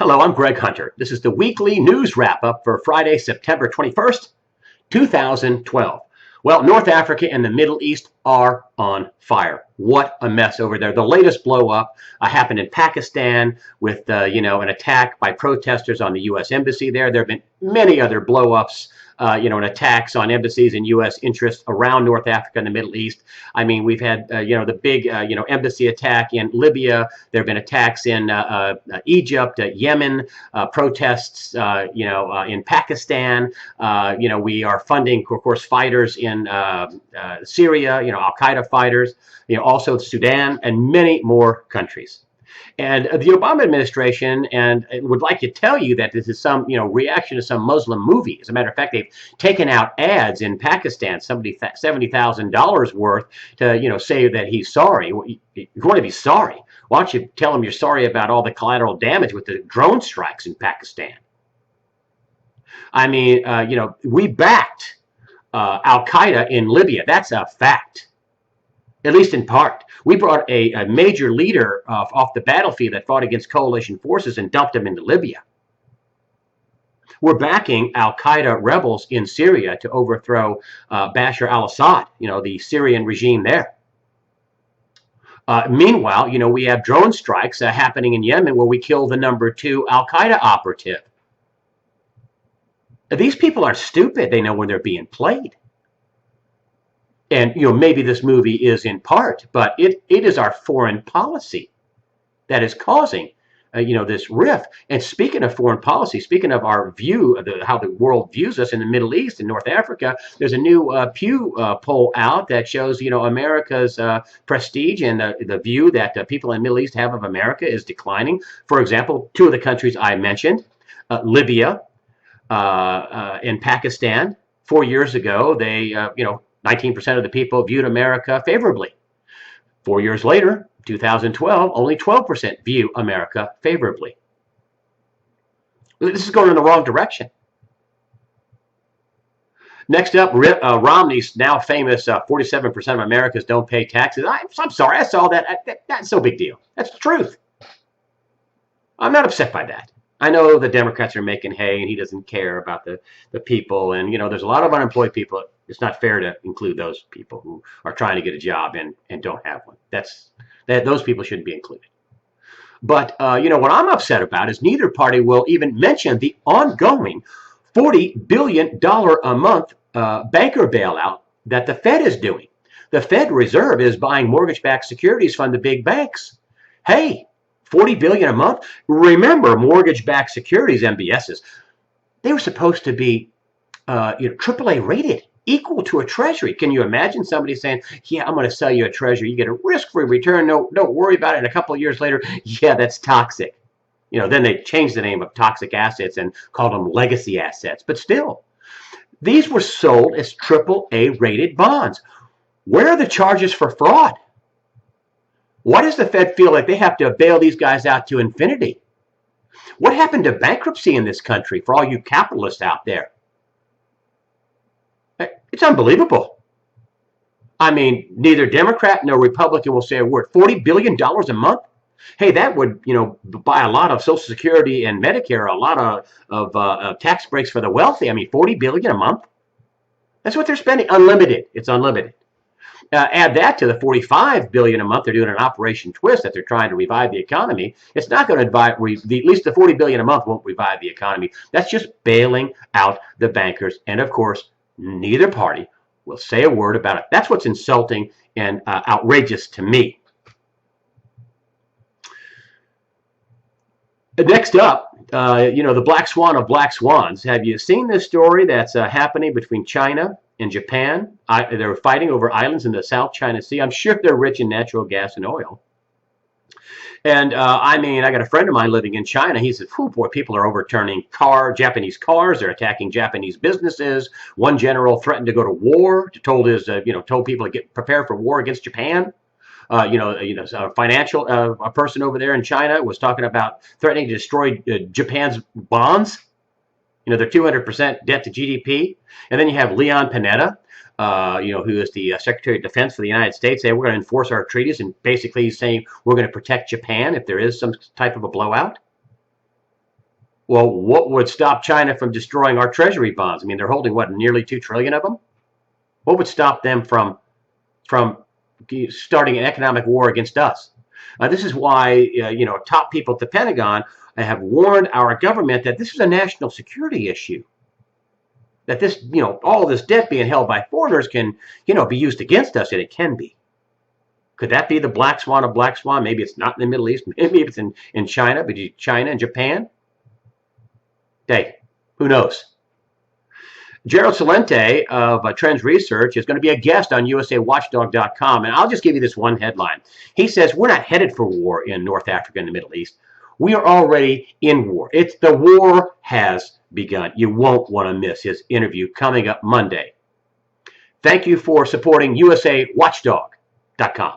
Hello, I'm Greg Hunter. This is the weekly news wrap-up for Friday, September 21st, 2012. Well, North Africa and the Middle East are on fire. What a mess over there. The latest blow-up happened in Pakistan with, an attack by protesters on the U.S. Embassy there. There have been many other blow-ups, and attacks on embassies and U.S. interests around North Africa and the Middle East. I mean, we've had, the big, embassy attack in Libya. There have been attacks in Egypt, Yemen, protests, in Pakistan. We are funding, of course, fighters in Syria, al-Qaeda fighters, also Sudan, and many more countries. And the Obama administration and would like to tell you that this is some, reaction to some Muslim movie. As a matter of fact, they've taken out ads in Pakistan, $70,000 worth to, say that he's sorry. If you want to be sorry, why don't you tell him you're sorry about all the collateral damage with the drone strikes in Pakistan? I mean, we backed al-Qaeda in Libya. That's a fact, at least in part. We brought a major leader off the battlefield that fought against coalition forces and dumped him into Libya. We're backing al-Qaeda rebels in Syria to overthrow Bashar al-Assad, the Syrian regime there. Meanwhile, we have drone strikes happening in Yemen where we kill the #2 al-Qaeda operative. These people are stupid. They know when they're being played. And, maybe this movie is in part, but it is our foreign policy that is causing, this rift. And speaking of foreign policy, speaking of our view of how the world views us in the Middle East and North Africa, there's a new Pew poll out that shows, America's prestige and the view that people in the Middle East have of America is declining. For example, two of the countries I mentioned, Libya and Pakistan. 4 years ago, they, 19% of the people viewed America favorably. 4 years later, 2012, only 12% view America favorably. This is going in the wrong direction. Next up, Romney's now famous 47% of Americans don't pay taxes. I'm sorry, I saw that. That's no big deal. That's the truth. I'm not upset by that. I know the Democrats are making hay and he doesn't care about the people. And, there's a lot of unemployed people. It's not fair to include those people who are trying to get a job and don't have one. Those people shouldn't be included. But, what I'm upset about is neither party will even mention the ongoing $40 billion a month banker bailout that the Fed is doing. The Fed Reserve is buying mortgage-backed securities from the big banks. Hey, $40 billion a month? Remember, mortgage-backed securities, MBSs, they were supposed to be AAA rated, equal to a treasury. Can you imagine somebody saying, yeah, I'm going to sell you a treasury. You get a risk-free return. No, don't worry about it. And a couple of years later, yeah, that's toxic. Then they changed the name of toxic assets and called them legacy assets. But still, these were sold as AAA rated bonds. Where are the charges for fraud? Why does the Fed feel like they have to bail these guys out to infinity? What happened to bankruptcy in this country for all you capitalists out there? It's unbelievable. I mean, neither Democrat nor Republican will say a word. $40 billion a month? Hey, that would, buy a lot of Social Security and Medicare, a lot of tax breaks for the wealthy. I mean, $40 billion a month? That's what they're spending. Unlimited. It's unlimited. Add that to the $45 billion a month they're doing an Operation Twist that they're trying to revive the economy. It's not going to revive. At least the $40 billion a month won't revive the economy. That's just bailing out the bankers. And of course, neither party will say a word about it. That's what's insulting and outrageous to me. Next up, the black swan of black swans. Have you seen this story that's happening between China and Japan? They're fighting over islands in the South China Sea. I'm sure they're rich in natural gas and oil. And I got a friend of mine living in China. He said, "Oh boy, people are overturning Japanese cars. They're attacking Japanese businesses. One general threatened to go to war. Told people to get prepared for war against Japan. A financial a person over there in China was talking about threatening to destroy Japan's bonds. They're 200% debt to GDP. And then you have Leon Panetta, who is the Secretary of Defense for the United States, saying we're going to enforce our treaties, and basically he's saying we're going to protect Japan if there is some type of a blowout. Well, what would stop China from destroying our treasury bonds? I mean, they're holding what, nearly 2 trillion of them? What would stop them from starting an economic war against us? This is why top people at the Pentagon have warned our government that this is a national security issue. That this, all this debt being held by foreigners can, be used against us, and it can be. Could that be the black swan of black swan? Maybe it's not in the Middle East. Maybe it's in China, between China and Japan. Hey, who knows? Gerald Celente of Trends Research is going to be a guest on USAWatchdog.com, and I'll just give you this one headline. He says we're not headed for war in North Africa and the Middle East. We are already in war. The war has begun. You won't want to miss his interview coming up Monday. Thank you for supporting USAWatchdog.com.